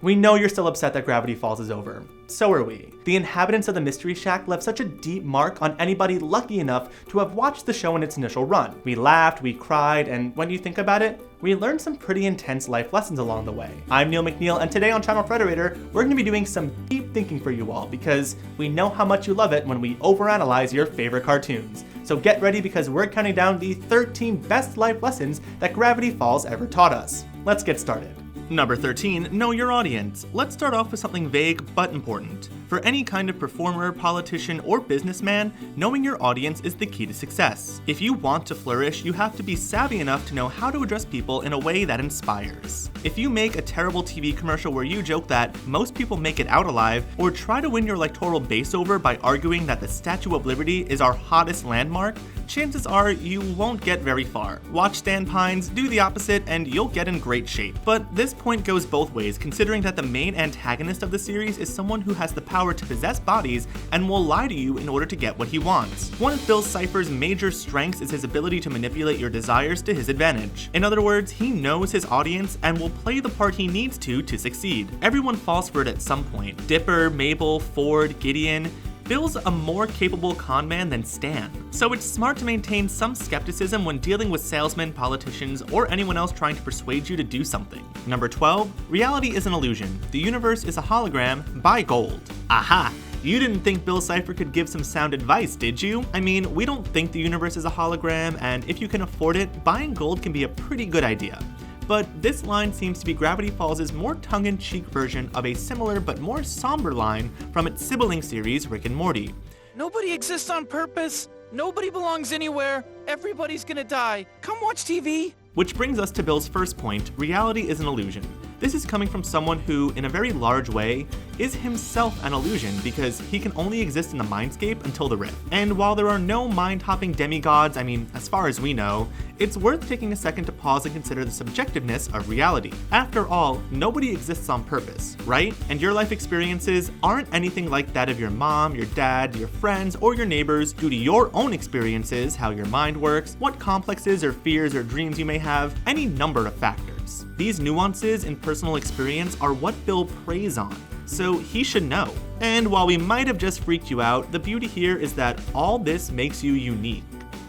We know you're still upset that Gravity Falls is over. So are we. The inhabitants of the Mystery Shack left such a deep mark on anybody lucky enough to have watched the show in its initial run. We laughed, we cried, and when you think about it, we learned some pretty intense life lessons along the way. I'm Neil McNeil, and today on Channel Frederator, we're going to be doing some deep thinking for you all because we know how much you love it when we overanalyze your favorite cartoons. So get ready because we're counting down the 13 best life lessons that Gravity Falls ever taught us. Let's get started. Number 13, know your audience. Let's start off with something vague but important. For any kind of performer, politician, or businessman, knowing your audience is the key to success. If you want to flourish, you have to be savvy enough to know how to address people in a way that inspires. If you make a terrible TV commercial where you joke that most people make it out alive, or try to win your electoral base over by arguing that the Statue of Liberty is our hottest landmark, chances are you won't get very far. Watch Stan Pines do the opposite and you'll get in great shape. But this point goes both ways, considering that the main antagonist of the series is someone who has the power to possess bodies and will lie to you in order to get what he wants. One of Bill Cipher's major strengths is his ability to manipulate your desires to his advantage. In other words, he knows his audience and will play the part he needs to succeed. Everyone falls for it at some point. Dipper, Mabel, Ford, Gideon. Bill's a more capable con man than Stan, so it's smart to maintain some skepticism when dealing with salesmen, politicians, or anyone else trying to persuade you to do something. Number 12, reality is an illusion. The universe is a hologram. Buy gold. Aha! You didn't think Bill Cipher could give some sound advice, did you? I mean, we don't think the universe is a hologram, and if you can afford it, buying gold can be a pretty good idea. But this line seems to be Gravity Falls' more tongue-in-cheek version of a similar but more somber line from its sibling series, Rick and Morty. Nobody exists on purpose. Nobody belongs anywhere. Everybody's gonna die. Come watch TV. Which brings us to Bill's first point, reality is an illusion. This is coming from someone who, in a very large way, is himself an illusion because he can only exist in the mindscape until the rift. And while there are no mind-hopping demigods, as far as we know, it's worth taking a second to pause and consider the subjectiveness of reality. After all, nobody exists on purpose, right? And your life experiences aren't anything like that of your mom, your dad, your friends, or your neighbors due to your own experiences, how your mind works, what complexes or fears or dreams you may have, any number of factors. These nuances in personal experience are what Bill preys on, so he should know. And while we might have just freaked you out, the beauty here is that all this makes you unique.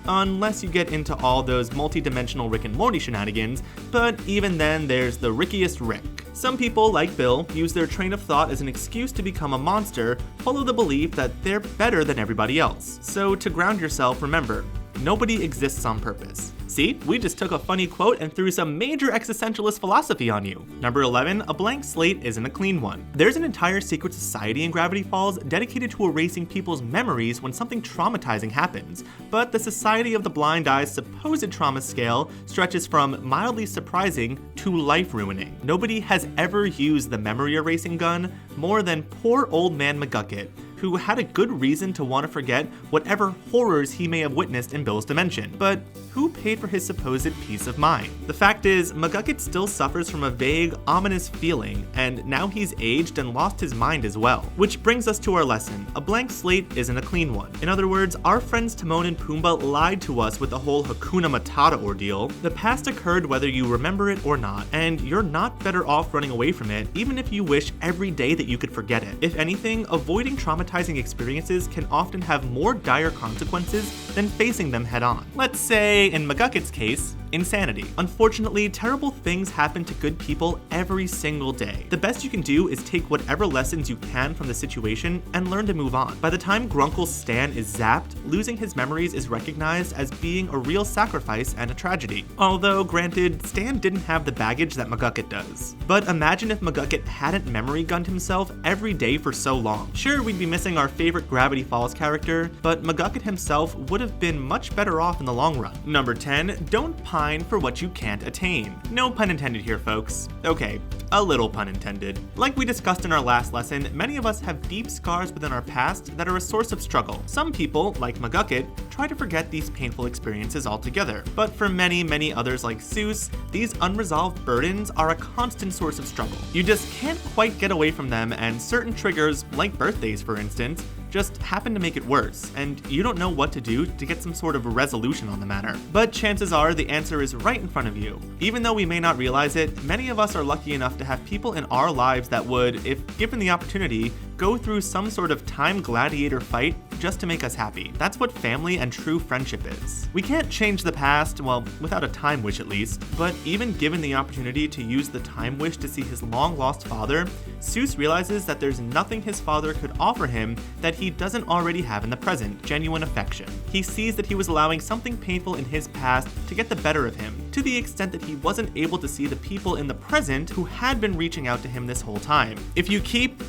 Unless you get into all those multi-dimensional Rick and Morty shenanigans, but even then there's the rickiest Rick. Some people, like Bill, use their train of thought as an excuse to become a monster, full of the belief that they're better than everybody else. So to ground yourself, remember, nobody exists on purpose. See, we just took a funny quote and threw some major existentialist philosophy on you. Number 11, a blank slate isn't a clean one. There's an entire secret society in Gravity Falls dedicated to erasing people's memories when something traumatizing happens, but the Society of the Blind Eye's supposed trauma scale stretches from mildly surprising to life-ruining. Nobody has ever used the memory erasing gun more than poor old man McGucket, who had a good reason to want to forget whatever horrors he may have witnessed in Bill's dimension. But who paid for his supposed peace of mind? The fact is, McGucket still suffers from a vague, ominous feeling, and now he's aged and lost his mind as well. Which brings us to our lesson. A blank slate isn't a clean one. In other words, our friends Timon and Pumbaa lied to us with the whole Hakuna Matata ordeal. The past occurred whether you remember it or not, and you're not better off running away from it, even if you wish every day that you could forget it. If anything, avoiding traumatizing experiences can often have more dire consequences than facing them head on. Let's say, in McGucket's case, insanity. Unfortunately, terrible things happen to good people every single day. The best you can do is take whatever lessons you can from the situation and learn to move on. By the time Grunkle Stan is zapped, losing his memories is recognized as being a real sacrifice and a tragedy. Although, granted, Stan didn't have the baggage that McGucket does. But imagine if McGucket hadn't memory gunned himself every day for so long. Sure, we'd be missing our favorite Gravity Falls character, but McGucket himself would have been much better off in the long run. Number 10, don't pine for what you can't attain. No pun intended here, folks. Okay, a little pun intended. Like we discussed in our last lesson, many of us have deep scars within our past that are a source of struggle. Some people, like McGucket, try to forget these painful experiences altogether. But for many, many others like Seuss, these unresolved burdens are a constant source of struggle. You just can't quite get away from them, and certain triggers, like birthdays for instance, just happened to make it worse, and you don't know what to do to get some sort of resolution on the matter. But chances are the answer is right in front of you. Even though we may not realize it, many of us are lucky enough to have people in our lives that would, if given the opportunity, go through some sort of time gladiator fight just to make us happy. That's what family and true friendship is. We can't change the past, well, without a time wish at least, but even given the opportunity to use the time wish to see his long-lost father, Seuss realizes that there's nothing his father could offer him that he doesn't already have in the present, genuine affection. He sees that he was allowing something painful in his past to get the better of him, to the extent that he wasn't able to see the people in the present who had been reaching out to him this whole time. If you keep,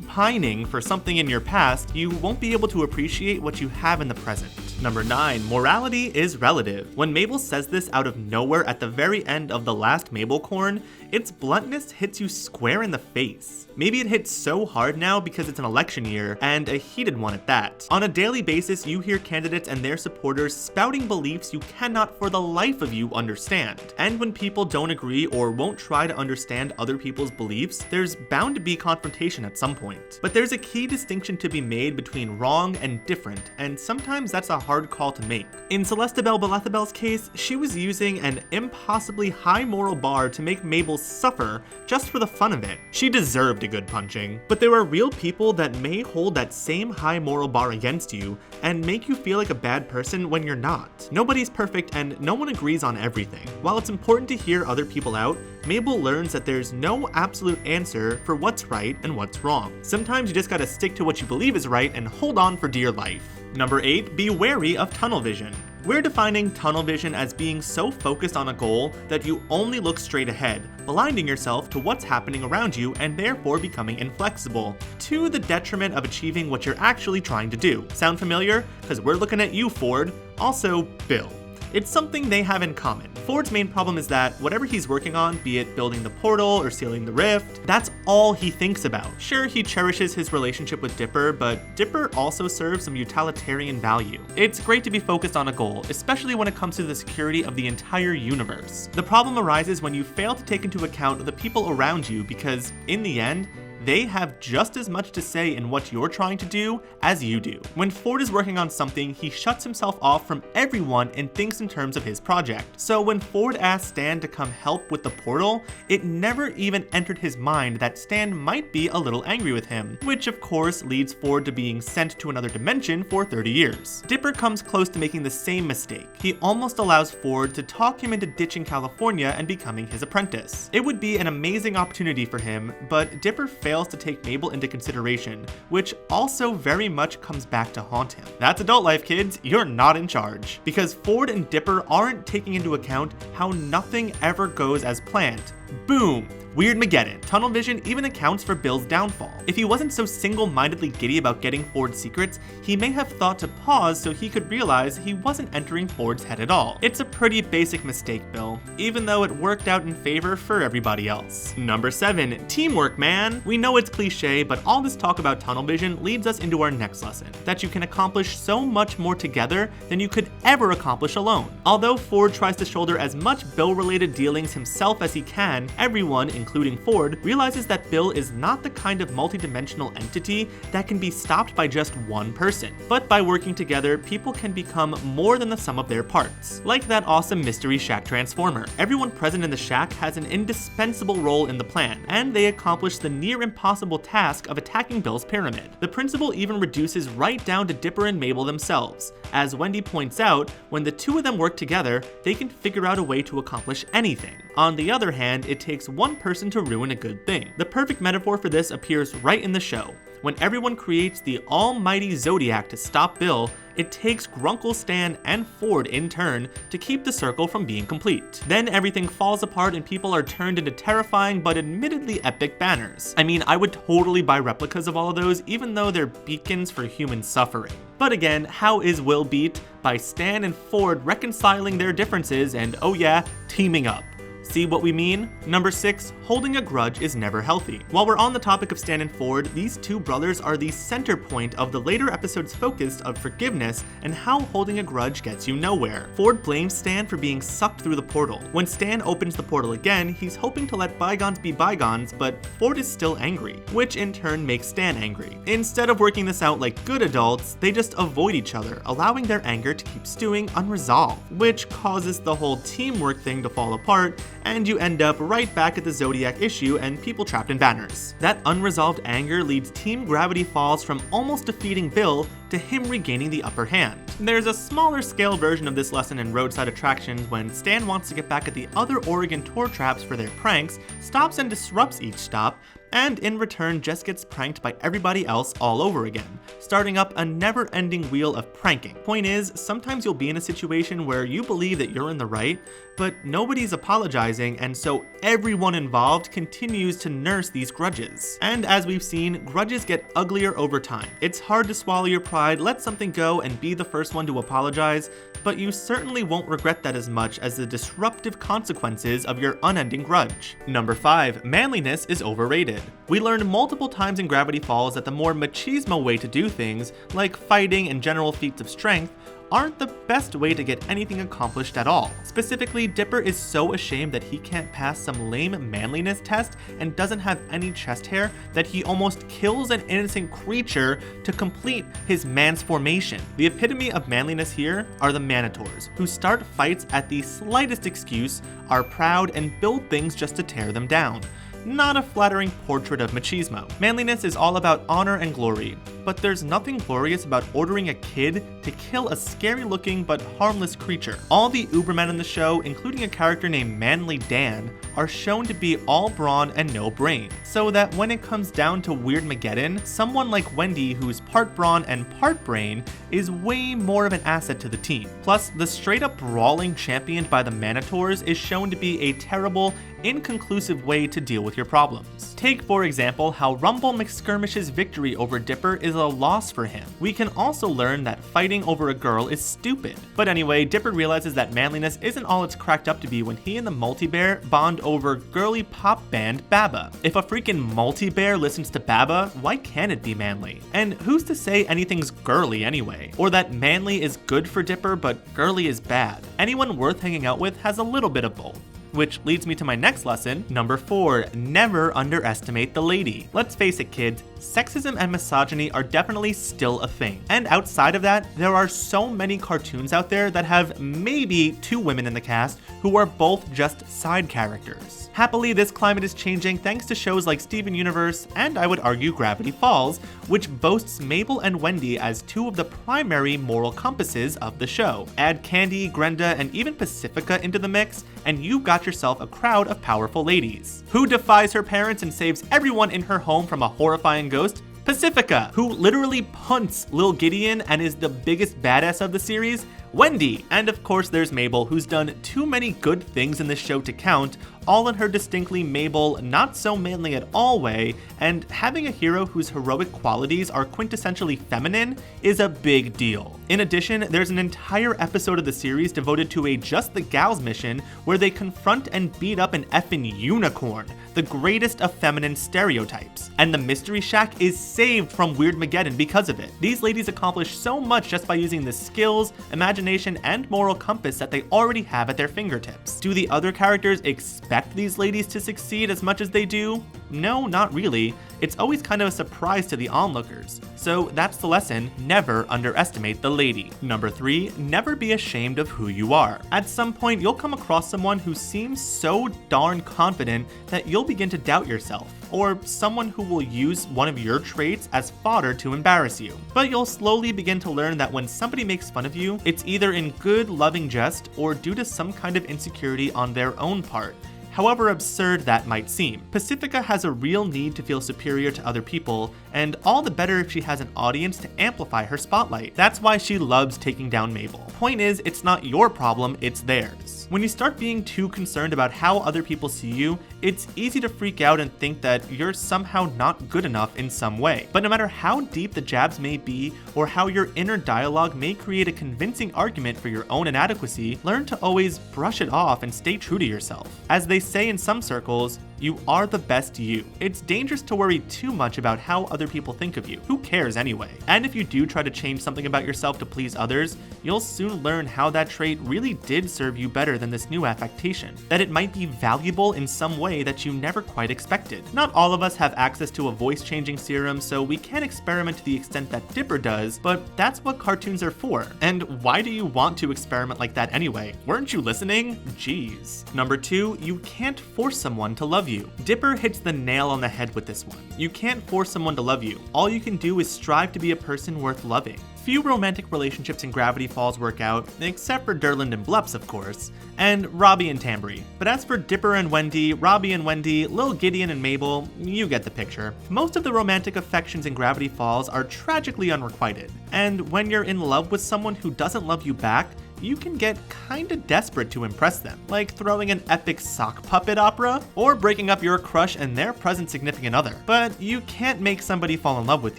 pining for something in your past, you won't be able to appreciate what you have in the present. Number 9, morality is relative. When Mabel says this out of nowhere at the very end of the last Mabelcorn, its bluntness hits you square in the face. Maybe it hits so hard now because it's an election year, and a heated one at that. On a daily basis, you hear candidates and their supporters spouting beliefs you cannot for the life of you understand. And when people don't agree or won't try to understand other people's beliefs, there's bound to be confrontation at some point. But there's a key distinction to be made between wrong and different, and sometimes that's a hard call to make. In Celestabel Belethabel's case, she was using an impossibly high moral bar to make Mabel suffer just for the fun of it. She deserved a good punching. But there are real people that may hold that same high moral bar against you and make you feel like a bad person when you're not. Nobody's perfect and no one agrees on everything. While it's important to hear other people out, Mabel learns that there's no absolute answer for what's right and what's wrong. Sometimes you just gotta stick to what you believe is right and hold on for dear life. Number 8, be wary of tunnel vision. We're defining tunnel vision as being so focused on a goal that you only look straight ahead, blinding yourself to what's happening around you and therefore becoming inflexible, to the detriment of achieving what you're actually trying to do. Sound familiar? Because we're looking at you, Ford. Also, Bill. It's something they have in common. Ford's main problem is that whatever he's working on, be it building the portal or sealing the rift, that's all he thinks about. Sure, he cherishes his relationship with Dipper, but Dipper also serves some utilitarian value. It's great to be focused on a goal, especially when it comes to the security of the entire universe. The problem arises when you fail to take into account the people around you because, in the end, they have just as much to say in what you're trying to do as you do. When Ford is working on something, he shuts himself off from everyone and thinks in terms of his project. So when Ford asked Stan to come help with the portal, it never even entered his mind that Stan might be a little angry with him, which of course leads Ford to being sent to another dimension for 30 years. Dipper comes close to making the same mistake. He almost allows Ford to talk him into ditching California and becoming his apprentice. It would be an amazing opportunity for him, but Dipper fails to take Mabel into consideration, which also very much comes back to haunt him. That's adult life, kids. You're not in charge. Because Ford and Dipper aren't taking into account how nothing ever goes as planned. Boom! Weirdmageddon. Tunnel vision even accounts for Bill's downfall. If he wasn't so single-mindedly giddy about getting Ford's secrets, he may have thought to pause so he could realize he wasn't entering Ford's head at all. It's a pretty basic mistake, Bill, even though it worked out in favor for everybody else. Number 7, teamwork, man. We know it's cliche, but all this talk about tunnel vision leads us into our next lesson, that you can accomplish so much more together than you could ever accomplish alone. Although Ford tries to shoulder as much Bill-related dealings himself as he can, everyone, including Ford, realizes that Bill is not the kind of multidimensional entity that can be stopped by just one person. But by working together, people can become more than the sum of their parts. Like that awesome Mystery Shack Transformer. Everyone present in the shack has an indispensable role in the plan, and they accomplish the near impossible task of attacking Bill's pyramid. The principle even reduces right down to Dipper and Mabel themselves. As Wendy points out, when the two of them work together, they can figure out a way to accomplish anything. On the other hand, it takes one person to ruin a good thing. The perfect metaphor for this appears right in the show. When everyone creates the almighty Zodiac to stop Bill, it takes Grunkle, Stan, and Ford in turn to keep the circle from being complete. Then everything falls apart and people are turned into terrifying but admittedly epic banners. I mean, I would totally buy replicas of all of those even though they're beacons for human suffering. But again, how is Will beat? By Stan and Ford reconciling their differences and, oh yeah, teaming up. See what we mean? Number 6, holding a grudge is never healthy. While we're on the topic of Stan and Ford, these two brothers are the center point of the later episode's focus of forgiveness and how holding a grudge gets you nowhere. Ford blames Stan for being sucked through the portal. When Stan opens the portal again, he's hoping to let bygones be bygones, but Ford is still angry, which in turn makes Stan angry. Instead of working this out like good adults, they just avoid each other, allowing their anger to keep stewing unresolved, which causes the whole teamwork thing to fall apart, and you end up right back at the Zodiac issue and people trapped in banners. That unresolved anger leads Team Gravity Falls from almost defeating Bill to him regaining the upper hand. There's a smaller scale version of this lesson in Roadside Attractions when Stan wants to get back at the other Oregon tour traps for their pranks, stops and disrupts each stop, and in return just gets pranked by everybody else all over again, starting up a never-ending wheel of pranking. Point is, sometimes you'll be in a situation where you believe that you're in the right, but nobody's apologizing, and so everyone involved continues to nurse these grudges. And as we've seen, grudges get uglier over time. It's hard to swallow your pride, let something go, and be the first one to apologize, but you certainly won't regret that as much as the disruptive consequences of your unending grudge. Number 5, manliness is overrated. We learned multiple times in Gravity Falls that the more machismo way to do things, like fighting and general feats of strength, aren't the best way to get anything accomplished at all. Specifically, Dipper is so ashamed that he can't pass some lame manliness test and doesn't have any chest hair that he almost kills an innocent creature to complete his man's formation. The epitome of manliness here are the Manitors, who start fights at the slightest excuse, are proud, and build things just to tear them down. Not a flattering portrait of machismo. Manliness is all about honor and glory, but there's nothing glorious about ordering a kid to kill a scary-looking but harmless creature. All the Ubermen in the show, including a character named Manly Dan, are shown to be all brawn and no brain, so that when it comes down to Weirdmageddon, someone like Wendy, who's part brawn and part brain, is way more of an asset to the team. Plus, the straight-up brawling championed by the Manitors is shown to be a terrible, inconclusive way to deal with your problems. Take, for example, how Rumble McSkirmish's victory over Dipper is a loss for him. We can also learn that fighting over a girl is stupid. But anyway, Dipper realizes that manliness isn't all it's cracked up to be when he and the Multi-Bear bond over girly pop band Baba. If a freaking Multi-Bear listens to Baba, why can't it be manly? And who's to say anything's girly anyway? Or that manly is good for Dipper, but girly is bad? Anyone worth hanging out with has a little bit of both. Which leads me to my next lesson, number 4, never underestimate the lady. Let's face it, kids, sexism and misogyny are definitely still a thing. And outside of that, there are so many cartoons out there that have maybe 2 women in the cast who are both just side characters. Happily, this climate is changing thanks to shows like Steven Universe and I would argue Gravity Falls, which boasts Mabel and Wendy as 2 of the primary moral compasses of the show. Add Candy, Grenda, and even Pacifica into the mix, and you've got yourself a crowd of powerful ladies. Who defies her parents and saves everyone in her home from a horrifying ghost? Pacifica. Who literally punts Lil Gideon and is the biggest badass of the series? Wendy. And of course there's Mabel, who's done too many good things in this show to count, all in her distinctly Mabel, not so manly at all way, and having a hero whose heroic qualities are quintessentially feminine is a big deal. In addition, there's an entire episode of the series devoted to a Just the Gals mission where they confront and beat up an effing unicorn, the greatest of feminine stereotypes. And the Mystery Shack is saved from Weirdmageddon because of it. These ladies accomplish so much just by using the skills, imagination, and moral compass that they already have at their fingertips. Do the other characters expect these ladies to succeed as much as they do? No, not really. It's always kind of a surprise to the onlookers. So that's the lesson, never underestimate the lady. Number 3, never be ashamed of who you are. At some point, you'll come across someone who seems so darn confident that you'll begin to doubt yourself, or someone who will use one of your traits as fodder to embarrass you. But you'll slowly begin to learn that when somebody makes fun of you, it's either in good, loving jest or due to some kind of insecurity on their own part, however absurd that might seem. Pacifica has a real need to feel superior to other people, and all the better if she has an audience to amplify her spotlight. That's why she loves taking down Mabel. Point is, it's not your problem, it's theirs. When you start being too concerned about how other people see you, it's easy to freak out and think that you're somehow not good enough in some way. But no matter how deep the jabs may be, or how your inner dialogue may create a convincing argument for your own inadequacy, learn to always brush it off and stay true to yourself. As they they say in some circles, you are the best you. It's dangerous to worry too much about how other people think of you. Who cares anyway? And if you do try to change something about yourself to please others, you'll soon learn how that trait really did serve you better than this new affectation. That it might be valuable in some way that you never quite expected. Not all of us have access to a voice-changing serum, so we can't experiment to the extent that Dipper does, but that's what cartoons are for. And why do you want to experiment like that anyway? Weren't you listening? Jeez. Number 2, you can't force someone to love you. Dipper hits the nail on the head with this one. You can't force someone to love you. All you can do is strive to be a person worth loving. Few romantic relationships in Gravity Falls work out, except for Durland and Blups, of course, and Robbie and Tambry. But as for Dipper and Wendy, Robbie and Wendy, Lil Gideon and Mabel, you get the picture. Most of the romantic affections in Gravity Falls are tragically unrequited. And when you're in love with someone who doesn't love you back, you can get kinda desperate to impress them, like throwing an epic sock puppet opera, or breaking up your crush and their present significant other. But you can't make somebody fall in love with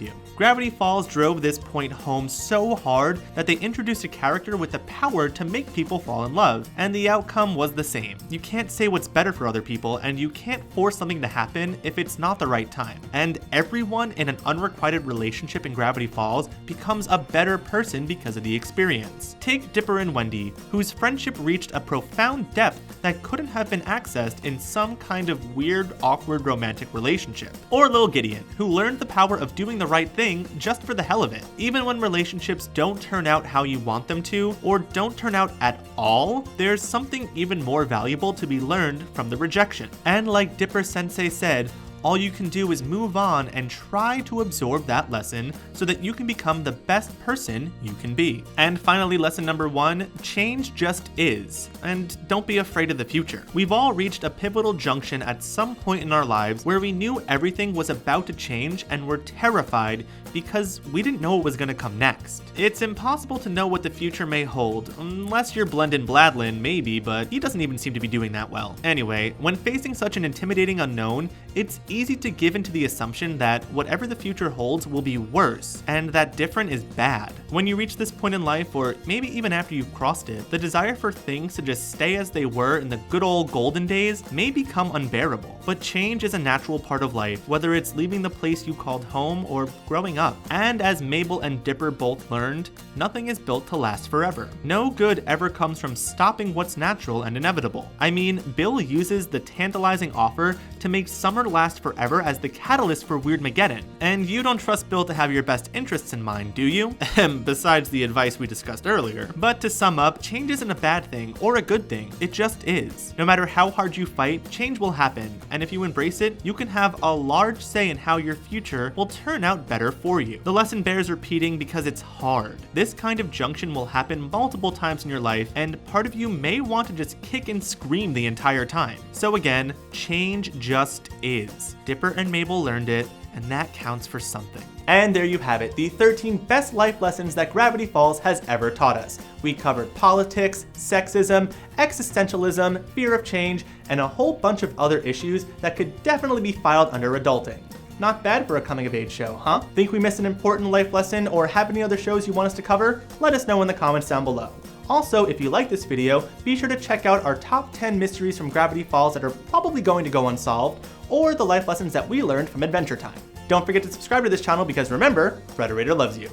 you. Gravity Falls drove this point home so hard that they introduced a character with the power to make people fall in love, and the outcome was the same. You can't say what's better for other people, and you can't force something to happen if it's not the right time. And everyone in an unrequited relationship in Gravity Falls becomes a better person because of the experience. Take Dipper and Wendy, whose friendship reached a profound depth that couldn't have been accessed in some kind of weird, awkward romantic relationship. Or Lil Gideon, who learned the power of doing the right thing just for the hell of it. Even when relationships don't turn out how you want them to, or don't turn out at all, there's something even more valuable to be learned from the rejection. And like Dipper Sensei said, all you can do is move on and try to absorb that lesson so that you can become the best person you can be. And finally, lesson number 1, change just is. And don't be afraid of the future. We've all reached a pivotal junction at some point in our lives where we knew everything was about to change and were terrified because we didn't know what was gonna come next. It's impossible to know what the future may hold, unless you're Blendin Bladlin, maybe, but he doesn't even seem to be doing that well. Anyway, when facing such an intimidating unknown, it's easy to give into the assumption that whatever the future holds will be worse, and that different is bad. When you reach this point in life, or maybe even after you've crossed it, the desire for things to just stay as they were in the good old golden days may become unbearable. But change is a natural part of life, whether it's leaving the place you called home or growing up. And as Mabel and Dipper both learned, nothing is built to last forever. No good ever comes from stopping what's natural and inevitable. I mean, Bill uses the tantalizing offer to make summer last forever as the catalyst for Weirdmageddon. And you don't trust Bill to have your best interests in mind, do you? Besides the advice we discussed earlier. But to sum up, change isn't a bad thing or a good thing, it just is. No matter how hard you fight, change will happen, and if you embrace it, you can have a large say in how your future will turn out better for you. The lesson bears repeating because it's hard. This kind of junction will happen multiple times in your life, and part of you may want to just kick and scream the entire time. So again, change just is. Dipper and Mabel learned it, and that counts for something. And there you have it, the 13 best life lessons that Gravity Falls has ever taught us. We covered politics, sexism, existentialism, fear of change, and a whole bunch of other issues that could definitely be filed under adulting. Not bad for a coming-of-age show, huh? Think we missed an important life lesson or have any other shows you want us to cover? Let us know in the comments down below. Also, if you like this video, be sure to check out our top 10 mysteries from Gravity Falls that are probably going to go unsolved, or the life lessons that we learned from Adventure Time. Don't forget to subscribe to this channel because remember, Frederator loves you.